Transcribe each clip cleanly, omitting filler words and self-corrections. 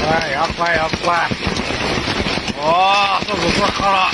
やっぱりやっぱり。おー、そうそう、から。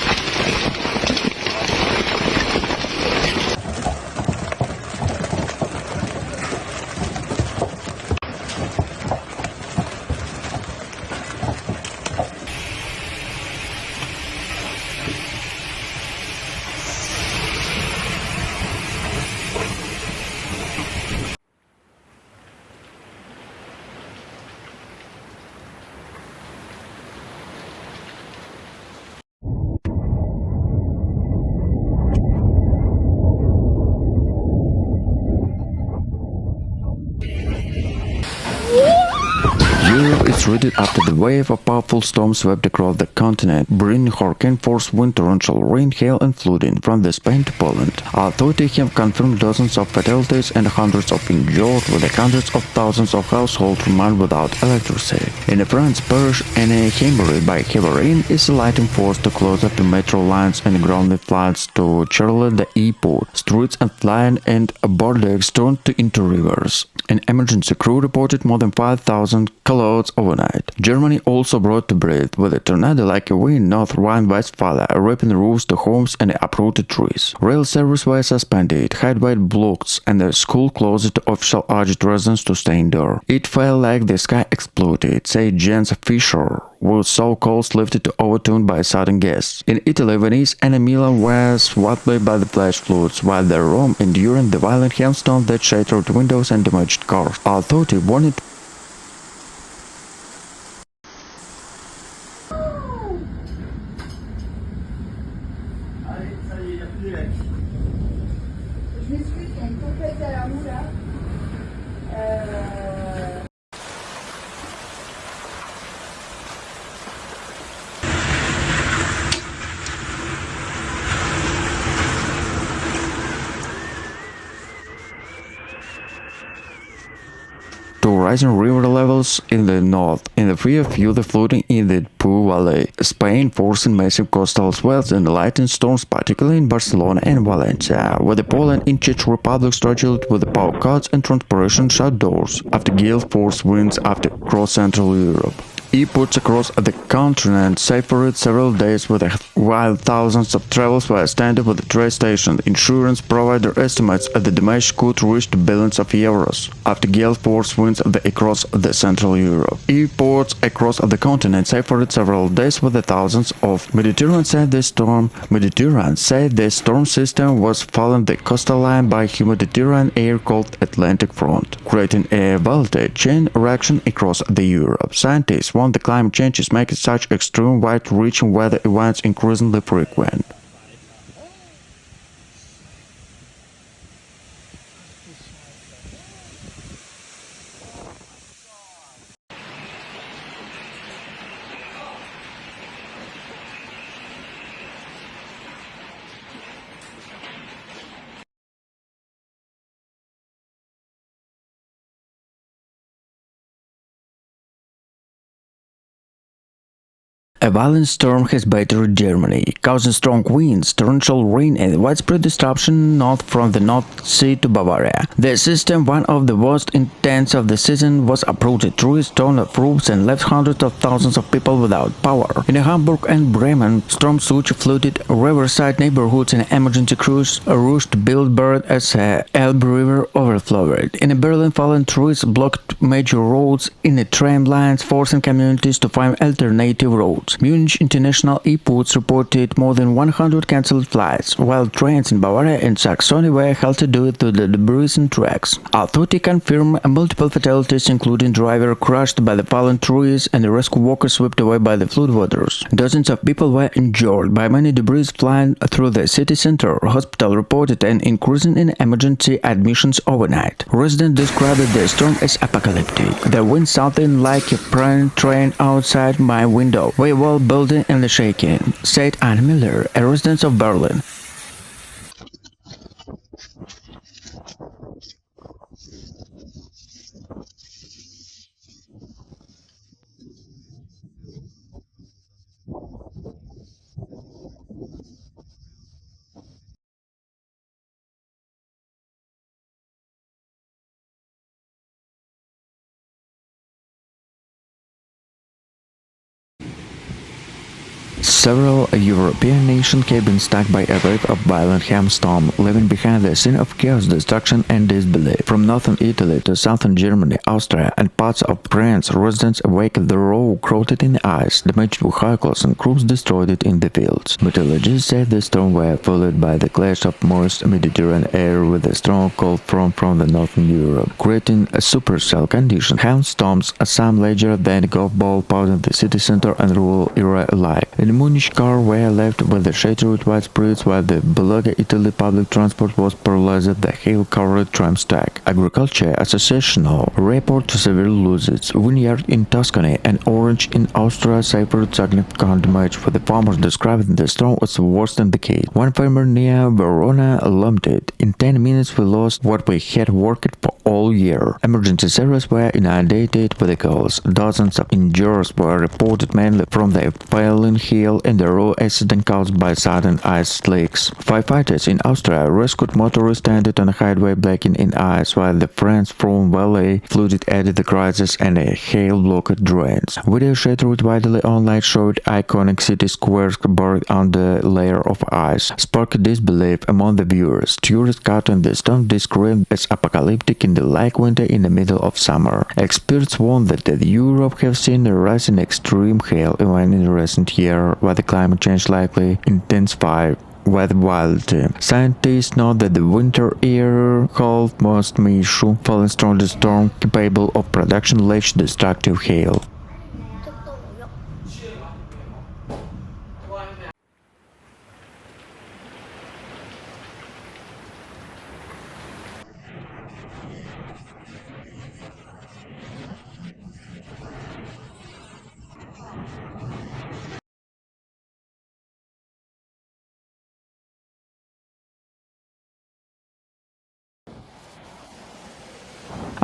Europe is riddled after the wave of powerful storms swept across the continent, bringing hurricane-force wind, torrential rain, hail and flooding from Spain to Poland. Authorities have confirmed dozens of fatalities and hundreds of injured, with hundreds of thousands of households remain without electricity. In France, Paris and Hamburg by heavy rain is a lighting force to close up the metro lines and grounded flights to Charlotte the airport. Streets and flying and borders turned into rivers. An emergency crew reported more than 5,000 clouds overnight. Germany also brought to breath with a tornado-like wind North Rhine-Westphalia, ripping roofs to homes and uprooted trees. Rail service were suspended, highway blocked, and the school closed to official urged residents to stay indoors. It felt like the sky exploded, said Jens Fischer, with so-called lifted to overturned by sudden gusts. In Italy, Venice and Milan were swept by the flash floods, while the Rome endured the violent hailstorm that shattered windows and damaged cars. Authorities warned to rising river levels in the north, in the fear of further flooding in the Po Valley, Spain forcing massive coastal swells and lightning storms, particularly in Barcelona and Valencia, where the Poland and Czech Republic struggled with the power cuts and transportation shutdowns after gale force winds across Central Europe. Airports across the continent suffered several days while thousands of travelers were stranded with the train station. Insurance provider estimates that the damage could reach billions of euros after gale force winds across Central Europe. Airports across the continent suffered several days with the thousands of Mediterranean said the storm system was following the coastal line by Mediterranean air called Atlantic Front, creating a volatile chain reaction across Europe. Scientists warn the climate change is making such extreme wide-reaching weather events increasingly frequent. A violent storm has battered Germany, causing strong winds, torrential rain and widespread disruption north from the North Sea to Bavaria. The system, one of the worst intense of the season, was uprooted trees, torn up roofs and left hundreds of thousands of people without power. In Hamburg and Bremen, storm surge flooded riverside neighborhoods and emergency crews rushed to build bird as the Elbe River overflowed. In Berlin, fallen trees blocked major roads in the tram lines, forcing communities to find alternative roads. Munich International Airports reported more than 100 cancelled flights, while trains in Bavaria and Saxony were halted due to the debris in tracks. Authorities confirmed multiple fatalities, including driver crushed by the fallen trees and the rescue workers swept away by the floodwaters. Dozens of people were injured by many debris flying through the city center. Hospital reported an increase in emergency admissions overnight. Residents described the storm as apocalyptic. The wind sounded like a prime train outside my window. We were building and shaking, said Anne Miller, a resident of Berlin. Several European nations have been struck by a wave of violent hailstorm, leaving behind a scene of chaos, destruction, and disbelief. From northern Italy to southern Germany, Austria, and parts of France, residents awakened the road crowded in ice, damaged vehicles, and crews destroyed it in the fields. Meteorologists say the storm were followed by the clash of moist Mediterranean air with a strong cold front from the northern Europe, creating a supercell condition. Hailstorms are some larger than golf ball powdering the city center and rural area alike. In Munich, cars were left with the shattered widespread, while the Bologna, Italy public transport was paralyzed. The hail-covered tram stack. Agriculture Associational report severe losses. Vineyard in Tuscany and orange in Austria suffered significant damage, for the farmers described the storm as worse than the case. One farmer near Verona lamented, "In 10 minutes we lost what we had worked for all year." Emergency services were inundated with calls. Dozens of injuries were reported, mainly from the falling hail and the raw accident caused by sudden ice leaks. Firefighters in Austria rescued motorists stranded on a highway blackened in ice, while the France-Frome Valley flooded added the crisis and a hail-blocked drains. Video shared widely online showed iconic city squares buried under a layer of ice, sparked disbelief among the viewers. Tourists counting the storm described as apocalyptic in the like winter in the middle of summer. Experts warn that Europe have seen a rise in extreme hail events in recent years, while the climate change likely intensify with wildly. Scientists note that the winter air cold most Mishu falling stronger storm capable of production less destructive hail.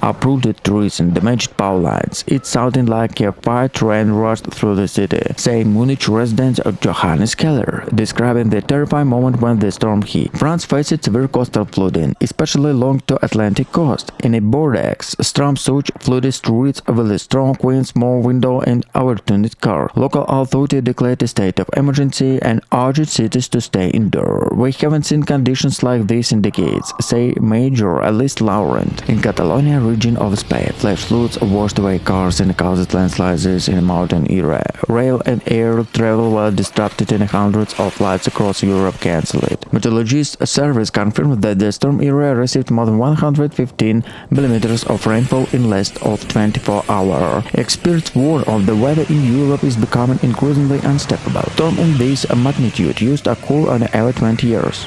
Uprooted trees and damaged power lines. It sounded like a fire train rushed through the city, saying Munich resident Johannes Keller, describing the terrifying moment when the storm hit. France faced severe coastal flooding, especially along the Atlantic coast. In a vortex, storm surge flooded streets with a strong winds, more window, and overturned car. Local authorities declared a state of emergency and urged cities to stay indoors. "We haven't seen conditions like this in decades," say Major Alice Laurent. In Catalonia region of Spain, flash floods washed away cars and caused landslides in a mountain area. Rail and air travel were disrupted and hundreds of flights across Europe cancelled. Meteorologists service confirmed that the storm area received more than 115 millimeters of rainfall in less of 24 hours. Experts warn of the weather in Europe is becoming increasingly unstable. Storm in this magnitude used to occur on every 20 years.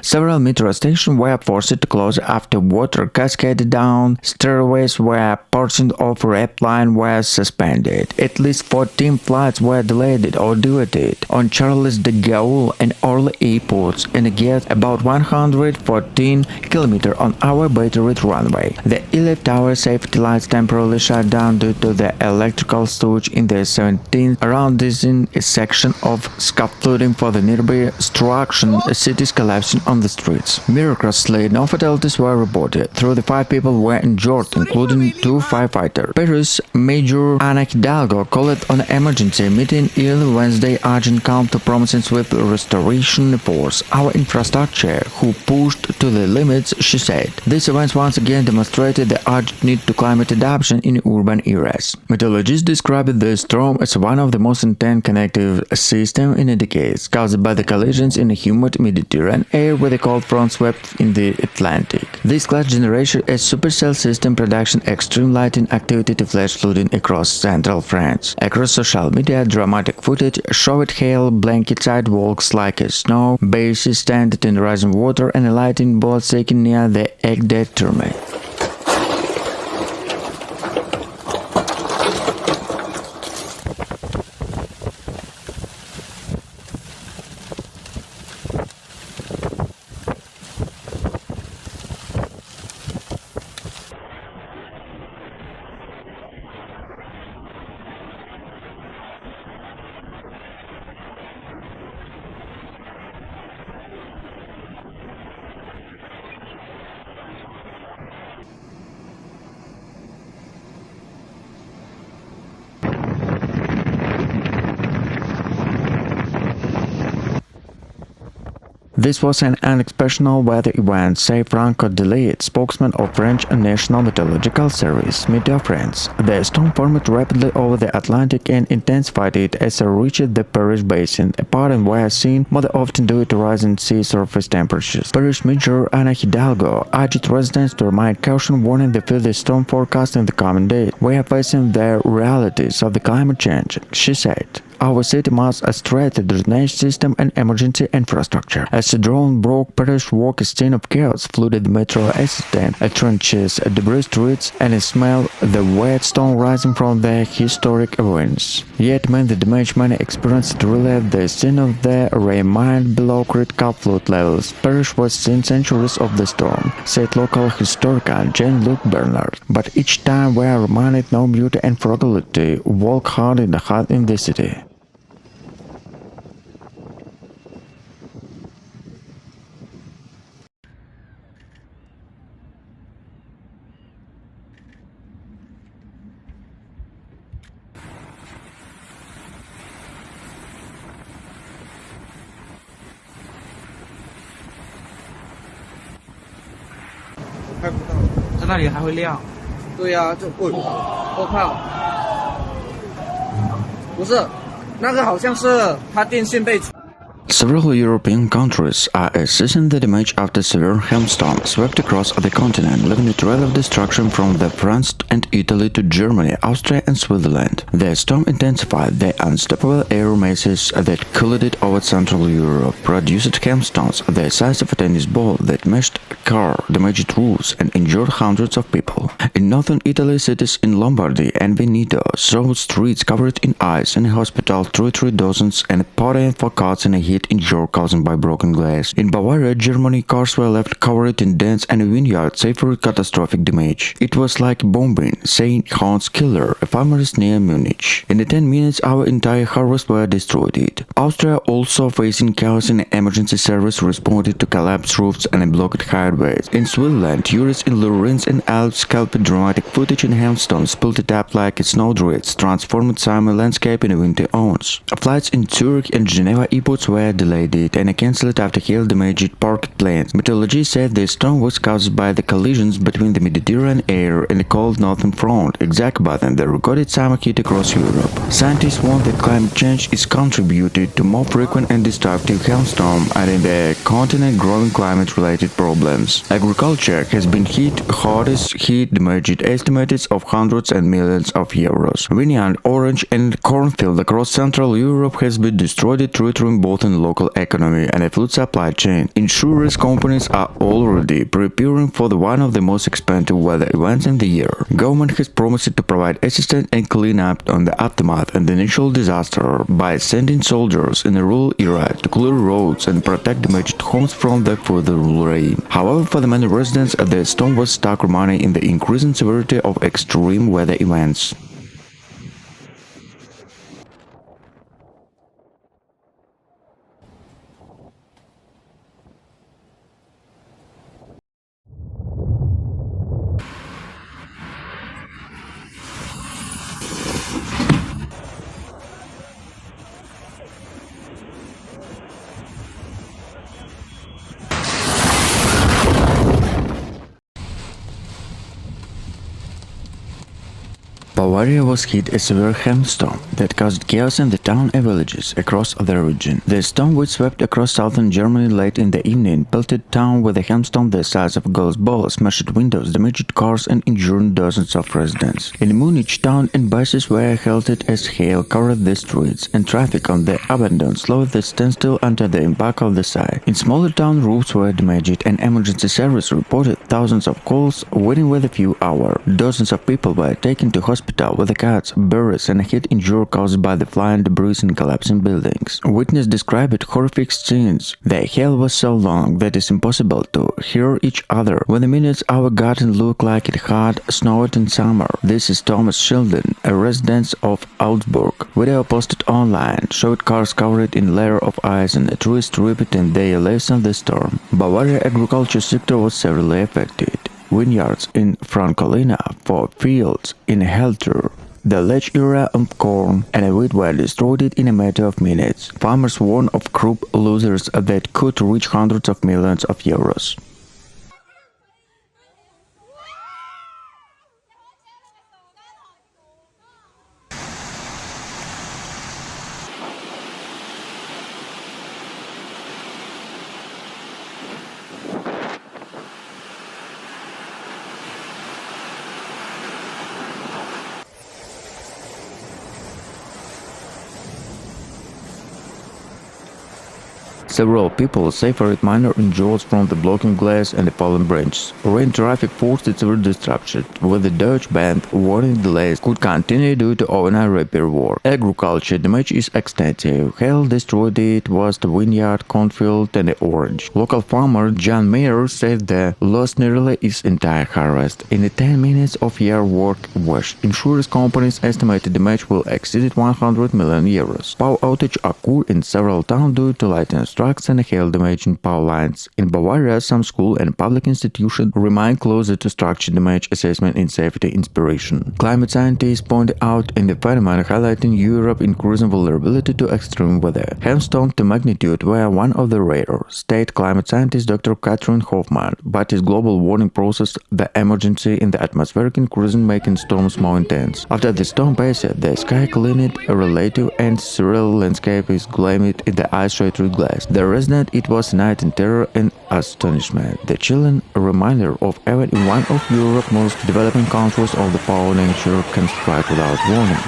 Several metro stations were forced to close after water cascaded down, stairways were portions of red line were suspended. At least 14 flights were delayed or diverted on Charles de Gaulle and Orly airports, and again about 114 km on our battered runway. The 11 tower safety lights temporarily shut down due to the electrical surge in the 17th around this section of scaffolding for the nearby structure. Cities collapsing on the streets. Miraculously, no fatalities were reported. 35 people were injured, including 2 firefighters. Paris Major Anna Hidalgo called on an emergency meeting early Wednesday, urging calm to promising swift restoration efforts. "Our infrastructure, who pushed to the limits," she said. These events once again demonstrated the urgent need to climate adaptation in urban areas. Meteorologists described the storm as one of the most intense connective systems in decades, caused by the collisions in a humid Mediterranean air with a cold front swept in the Atlantic. This class generated a supercell system production extreme lighting activity to flash flooding across central France. Across social media, dramatic footage showed hail blanket sidewalks like a snow, bases standing in rising water, and a lighting bolt sinking near the Egg de Tourmaine. This was an unexceptional weather event, said Franco Delit, spokesman of French National Meteorological Service. Meteor France. The storm formed rapidly over the Atlantic and intensified it as it reached the Paris basin, a part and where seen more often due to rising sea surface temperatures. Paris Mayor Ana Hidalgo urged residents to remain caution, warning they feel the storm forecast in the coming days. We are facing the realities of the climate change, she said. Our city must strengthen the drainage system and emergency infrastructure. As the drone broke, Paris woke a scene of chaos, flooded the metro system, trenches, debris streets, and smelled the wet stone rising from the historic ruins. Yet many damaged many experienced relief the scene of the remained below critical flood levels. Paris was seen centuries of the storm, said local historian Jean-Luc Bernard. But each time we are reminded no beauty and frugality walk hard in the heart in the city.在那里还会亮。对呀、我靠，不是，那个好像是它电线被。 Several European countries are assessing the damage after severe hailstorm swept across the continent, leaving a trail of destruction from France and Italy to Germany, Austria and Switzerland. The storm intensified the unstoppable air masses that collided over Central Europe, produced hailstones the size of a tennis ball that mashed cars, damaged roofs and injured hundreds of people. In northern Italy, cities in Lombardy and Veneto saw streets covered in ice and hospitals, territory dozens and partying for cars in a heat injury caused by broken glass. In Bavaria, Germany, cars were left covered in dents and vineyards suffered catastrophic damage. It was like bombing, saying Hans Killer, a farmerist near Munich. In 10 minutes, our entire harvest were destroyed. Austria, also facing chaos in emergency service, responded to collapsed roofs and blocked highways. In Switzerland, tourists in Lorenz and Alps scalped dramatic footage in hailstones, pulled it up like snowdrifts, transformed summer landscape in winter owns. Flights in Zurich and Geneva airports were delayed and cancelled after hail damaged parked planes. Meteorology said the storm was caused by the collisions between the Mediterranean air and the cold northern front, exacerbating the recorded summer heat across Europe. Scientists warn that climate change is contributed to more frequent and destructive hailstorms and in the continent growing climate-related problems. Agriculture has been hit hardest, heat damaged estimates of hundreds and millions of euros. Vineyard, orange and cornfield across Central Europe has been destroyed, threatening both in local economy and a food supply chain. Insurance companies are already preparing for one of the most expensive weather events in the year. Government has promised to provide assistance and clean up on the aftermath and the initial disaster by sending soldiers in a rural area to clear roads and protect damaged homes from the further rain. However, for the many residents, the storm was stuck remaining in the increasing severity of extreme weather events. Bavaria was hit a severe hailstorm that caused chaos in the town and villages across the region. The storm, which swept across southern Germany late in the evening, pelted town with a hailstorm the size of a golf ball, smashed windows, damaged cars and injured dozens of residents. In Munich, town and buses were halted as hail covered the streets, and traffic on the abandoned slowed the standstill under the impact of the sea. In smaller town, roofs were damaged and emergency service reported thousands of calls waiting with a few hours. Dozens of people were taken to hospital with cuts, burns and heat injury caused by the flying debris in collapsing buildings. Witnesses described horrific scenes. The hail was so long that it's impossible to hear each other. Within minutes, our garden looked like it had snowed in summer. This is Thomas Sheldon, a resident of Augsburg. Video posted online showed cars covered in layer of ice and trees stripped in their lives in the storm. Bavaria agriculture sector was severely affected. Vineyards in Francolina for fields in Helter The large area of corn and wheat were destroyed in a matter of minutes. Farmers warned of crop losses that could reach hundreds of millions of euros. Several people suffered minor injuries from the blocking glass and the fallen branches. Rain traffic forced severe disruption, with the Dutch band warning delays could continue due to overnight repair work. Agriculture damage is extensive. Hail destroyed it was the vineyard, cornfield, and the orange. Local farmer John Mayer said the loss nearly his entire harvest. In the 10 minutes of year work washed, insurance companies estimated damage will exceed 100 million euros. Power outage occurred in several towns due to lightning strikes and hail damage in power lines. In Bavaria, some school and public institutions remain closer to structure damage assessment and safety inspiration. Climate scientists point out in the phenomenon highlighting Europe's increasing vulnerability to extreme weather. Hailstorms to magnitude were one of the rarer, state climate scientist Dr. Katrin Hoffmann, but his global warning process the emergency in the atmospheric increasing making storms more intense. After the storm passed, the sky cleaned, a relative and surreal landscape is gleamed in the ice-shattered glass. The resident it was night in terror and astonishment. The chilling reminder of even in one of Europe's most developing countries of the power nature can strike without warning.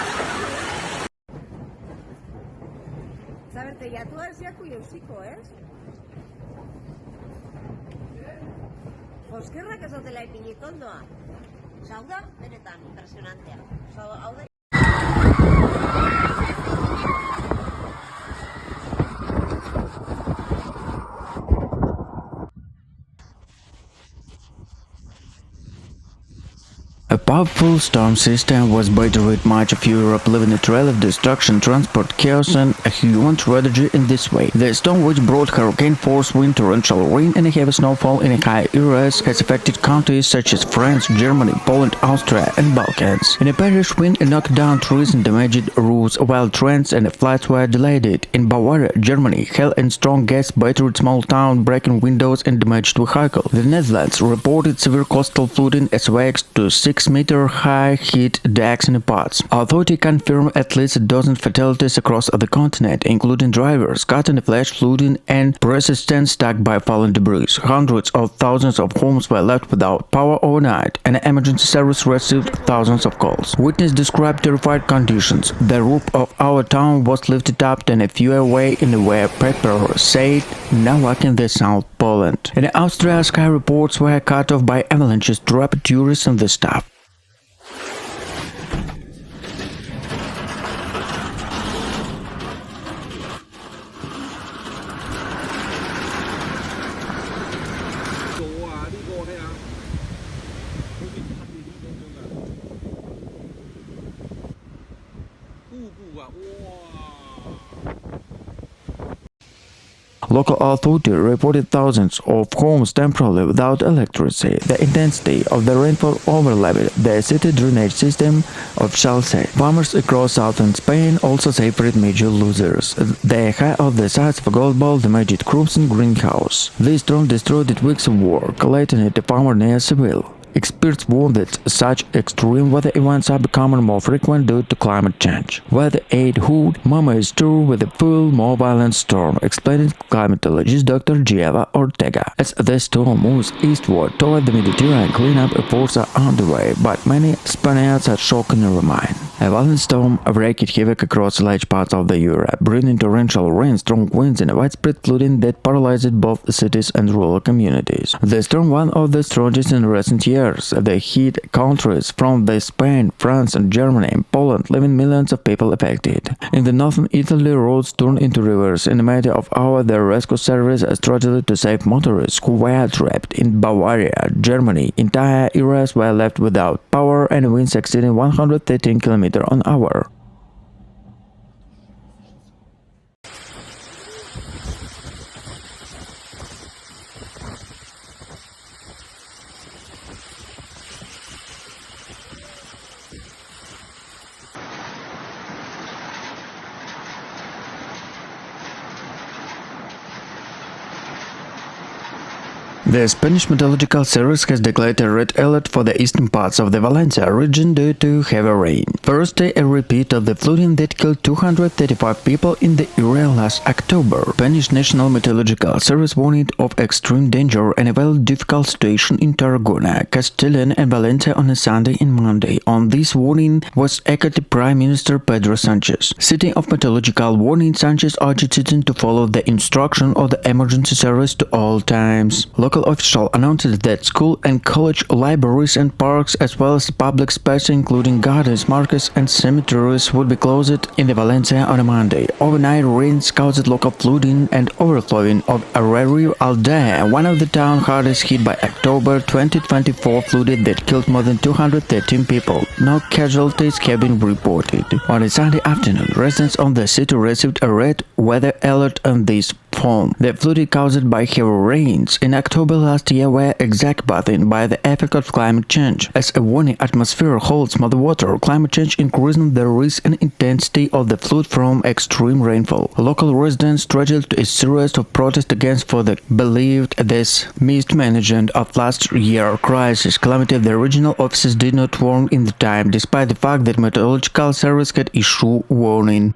A powerful storm system was battered much of Europe, leaving a trail of destruction, transport, chaos, and a human tragedy in this way. The storm, which brought hurricane-force wind, torrential rain, and heavy snowfall in high areas, has affected countries such as France, Germany, Poland, Austria, and Balkans. In a Paris, wind knocked down trees and damaged roofs, while trains and flights were delayed. In Bavaria, Germany, hail and strong gas battered small towns, breaking windows and damaged vehicles. The Netherlands reported severe coastal flooding as wakes to 6-meter-high hit decks and pots. Authorities confirmed at least a dozen fatalities across the continent, including drivers caught in the flash flooding and persistent stuck by fallen debris. Hundreds of thousands of homes were left without power overnight, and the emergency service received thousands of calls. Witnesses described terrified conditions. The roof of our town was lifted up and a few away in the where paper said, now walking the South Poland. In Austria, sky reports were cut off by avalanches, trapped tourists and the staff. Local authorities reported thousands of homes temporarily without electricity. The intensity of the rainfall overlapped the city drainage system, officials said. Farmers across southern Spain also suffered major losses. The high of the size of a golf ball damaged crops and greenhouse. This storm destroyed weeks of work, leading to farmer near Seville. Experts warn that such extreme weather events are becoming more frequent due to climate change. Weather aide Hood Mama is true with a full, more violent storm, explained climatologist Dr. Gieva Ortega. As the storm moves eastward toward the Mediterranean, cleanup efforts are underway, but many Spaniards are shocked and remain. A violent storm wreaked havoc across large parts of Europe, bringing torrential rain, strong winds, and widespread flooding that paralyzed both cities and rural communities. The storm, one of the strongest in recent years, they hit countries from Spain, France, and Germany, and Poland, leaving millions of people affected. In the northern Italy, roads turned into rivers. In a matter of hours, the rescue service struggled to save motorists who were trapped. In Bavaria, Germany, entire areas were left without power and winds exceeding 113 km/h. The Spanish Meteorological Service has declared a red alert for the eastern parts of the Valencia region due to heavy rain. Thursday, a repeat of the flooding that killed 235 people in the area last October. Spanish National Meteorological Service warned of extreme danger and a very difficult situation in Tarragona, Castellón and Valencia on a Sunday and Monday. On this warning was echoed Prime Minister Pedro Sánchez. Citing of meteorological warning, Sánchez urged citizens to follow the instruction of the emergency service to all times. Local official announced that school and college libraries and parks as well as public spaces including gardens, markets and cemeteries would be closed in the Valencia on a Monday. Overnight rains caused local flooding and overflowing of Rio Aldea, one of the town's hardest hit by October 2024 flooding that killed more than 213 people. No casualties have been reported. On a Sunday afternoon, residents of the city received a red weather alert on this phone. The flooding caused by heavy rains in October last year were exacerbated by the effect of climate change. As a warning atmosphere holds more water, climate change increasing the risk and intensity of the flood from extreme rainfall. Local residents struggled to a series of protests against for the believed this mismanagement of last year's crisis calamity. The regional offices did not warn in the time, despite the fact that meteorological service had issued warning.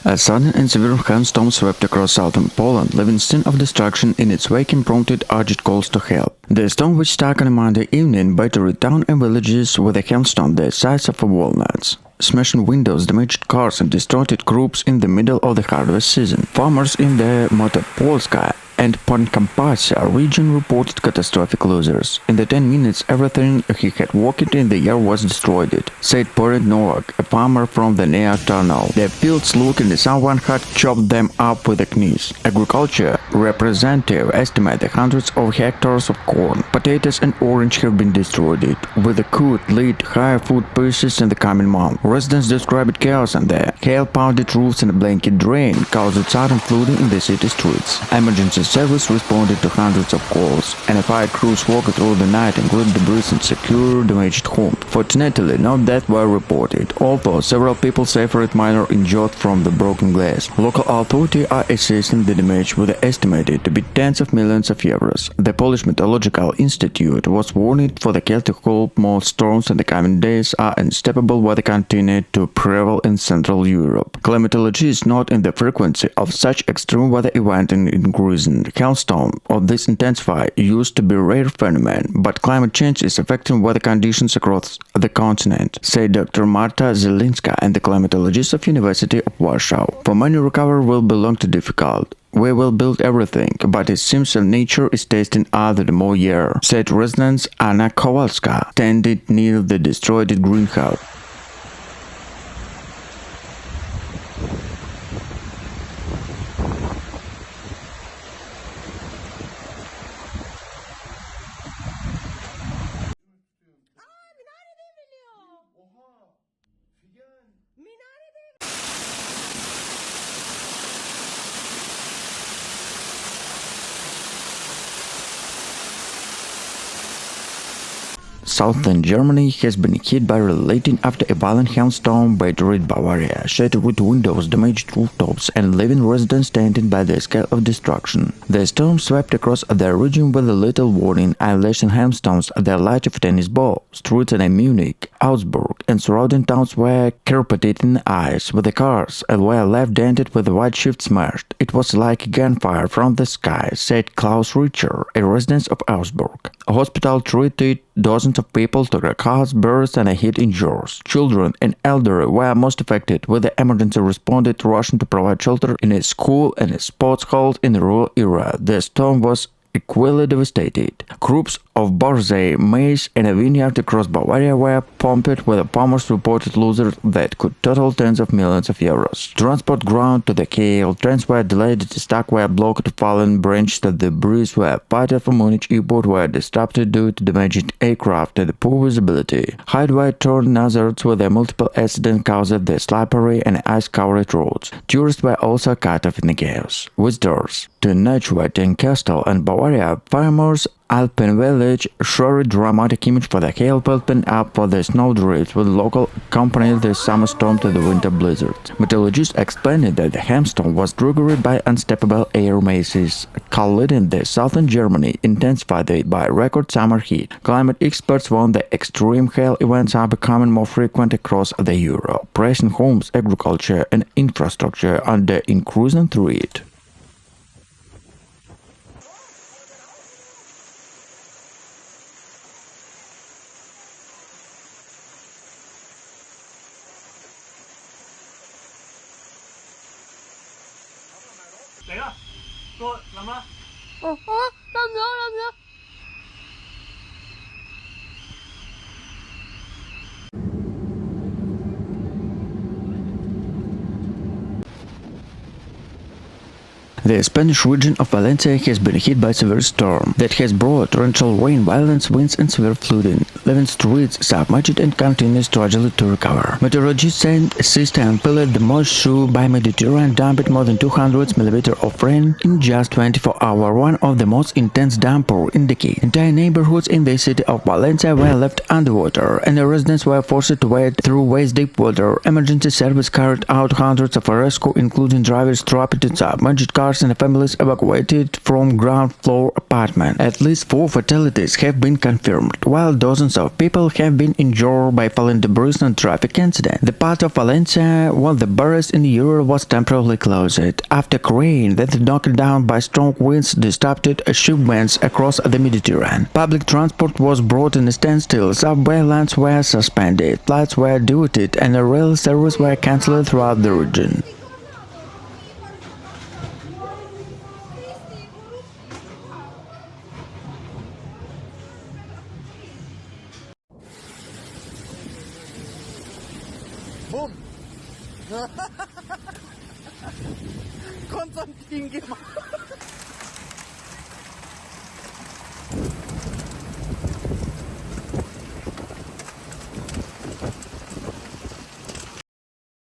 A sudden and severe hailstorm swept across southern Poland, leaving scene of destruction in its wake and prompted urgent calls to help. The storm, which struck on a Monday evening, battered town and villages with a hailstone the size of walnuts, smashing windows, damaged cars and distorted crops in the middle of the harvest season. Farmers in the Motopolska and Podkarpacia region reported catastrophic losses. In the 10 minutes, everything he had worked in the year was destroyed, said Poret Nowak, a farmer from the near Tarnów. The fields looked as someone had chopped them up with the knives. Agriculture representative estimated hundreds of hectares of corn, potatoes and orange have been destroyed, with the could lead higher food prices in the coming month. Residents described chaos and the hail-pounded roofs and a blanket drain caused sudden flooding in the city streets. Emergency service responded to hundreds of calls, and a fire crews worked through the night and cleared debris and secured damaged homes. Fortunately, no deaths were reported, although several people suffered minor injuries from the broken glass. Local authorities are assessing the damage with estimated to be tens of millions of euros. The Polish Meteorological Institute was warned for the Celtic cold more storms in the coming days are unstoppable weather continue to prevail in Central Europe. Climatologists note in the frequency of such extreme weather events increasing. Hailstorm of this intensity used to be a rare phenomenon, but climate change is affecting weather conditions across the continent, said Dr. Marta Zelinska and the climatologist of University of Warsaw. For many, recovery will be long and difficult. We will build everything, but it seems that nature is tasting other the more year, said resident Anna Kowalska, standing near the destroyed greenhouse. Southern Germany has been hit by relating after a violent hailstorm battered Bavaria, shattered with windows, damaged rooftops, and leaving residents standing by the scale of destruction. The storm swept across the region with a little warning, unleashing hailstones the large of tennis ball. Streets in Munich, Augsburg, and surrounding towns were carpeted in ice, with the cars and were left dented with white shifts smashed. It was like gunfire from the sky, said Klaus Richter, a resident of Augsburg. A hospital treated dozens of people to their cars burst and a hit injuries. Children and elderly were most affected, with the emergency responded rushing to provide shelter in a school and a sports hall in the rural area. The storm was equally devastated. Crops of borzoi, maize, and a vineyard across Bavaria were pumped, with the farmers reported losses that could total tens of millions of euros. Transport ground to the hail, trains were delayed, the stock were blocked, fallen branches of the breeze were parted from Munich airport were disrupted due to damaged aircraft and poor visibility. Highway torn hazards with the multiple accidents caused the slippery and ice-covered roads. Tourists were also cut off in the chaos. Visitors to Neuschwanstein Castle and Bavaria, farmers Alpine village showed a dramatic image for the hail building up for the snowdrifts, with local accompanied the summer storm to the winter blizzard. Meteorologists explained that the Herbststurm was triggered by unstoppable air masses colliding the southern Germany, intensified by record summer heat. Climate experts warn that extreme hail events are becoming more frequent across the Europe, pressing homes, agriculture, and infrastructure under increasing threat. The Spanish region of Valencia has been hit by severe storm that has brought torrential rain, violent winds, and severe flooding, leaving streets submerged and continues gradually to recover. Meteorologists say a system filled the most shoe by Mediterranean dumped more than 200 mm of rain in just 24 hours, one of the most intense downpour in decades. Entire neighborhoods in the city of Valencia were left underwater, and the residents were forced to wade through waist-deep water. Emergency service carried out hundreds of rescue, including drivers trapped in submerged cars and families evacuated from ground floor apartments. At least 4 fatalities have been confirmed, while dozens of people have been injured by falling debris and traffic incidents. The part of Valencia, one of the barriers in Europe, was temporarily closed after crane that knocked down by strong winds disrupted shipments across the Mediterranean. Public transport was brought in a standstill, subway lines were suspended, flights were diverted, and rail services were cancelled throughout the region. Boom! Konstantin gemacht.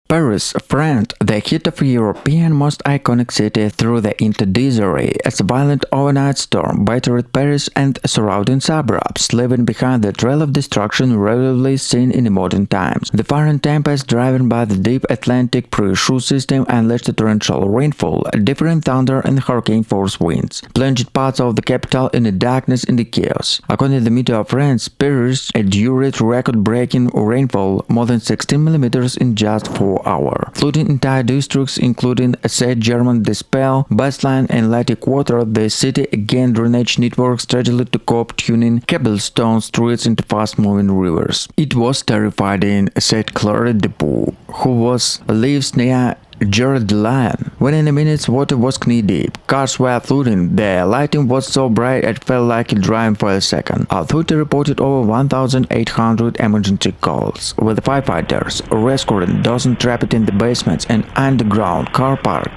Paris, France, the hit of European most iconic city through the interdisary, as a violent overnight storm battered Paris and surrounding suburbs, leaving behind the trail of destruction rarely seen in modern times. The violent tempest driven by the deep Atlantic pressure system unleashed torrential rainfall, different thunder and hurricane-force winds, plunged parts of the capital in the darkness and the chaos. According to the Meteor of France, Paris endured record-breaking rainfall, more than 16 mm in just 4 hours, flooding entire districts including said German Dispel, Baseline, and Atlantic water. The city again drainage networks strategically to cope, tuning cobblestone streets into fast-moving rivers. It was terrifying, said Claire Depot, who lives near Jared Lion. Within minutes, water was knee-deep. Cars were flooding. The lighting was so bright it felt like it driving for a second. Authorities reported over 1,800 emergency calls, with firefighters rescuing dozens trapped in the basements and underground car park.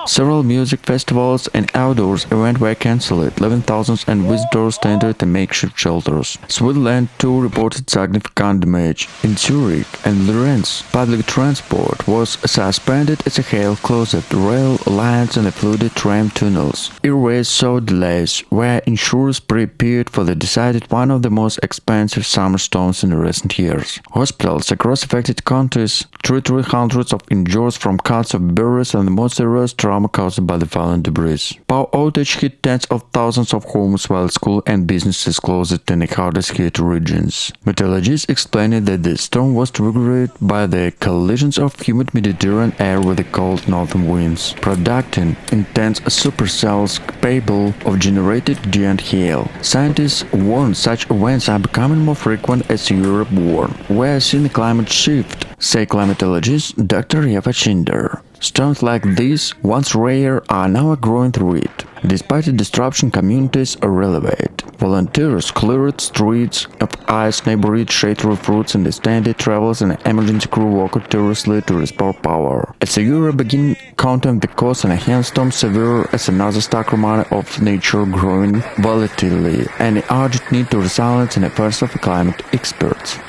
Several music festivals and outdoors events were cancelled, leaving thousands and visitors stranded in makeshift shelters. Switzerland too reported significant damage. In Zurich and Lorenz, public transport was suspended as a hail closed rail lines and flooded tram tunnels. Airways saw delays, where insurers prepared for the decided one of the most expensive summer storms in recent years. Hospitals across affected countries treated hundreds of injured from cuts of barriers and the most serious trauma trauma caused by the fallen debris. Power outage hit tens of thousands of homes while schools and businesses closed in the hardest hit regions. Meteorologists explained that the storm was triggered by the collisions of humid Mediterranean air with the cold northern winds, producing intense supercells capable of generating giant hail. Scientists warn such events are becoming more frequent as Europe warns. We are seeing a climate shift, say climatologist Dr. Eva Schinder. Storms like these, once rare, are now a growing threat. Despite the disruption, communities are relevant. Volunteers cleared streets of ice, neighborhood sheltered routes, and extended travels, and an emergency crew worked tirelessly to restore power. As Europe begins counting the cost, and a hailstorm severe as another stark reminder of nature growing volatility and the urgent need to resilience in the efforts of climate experts.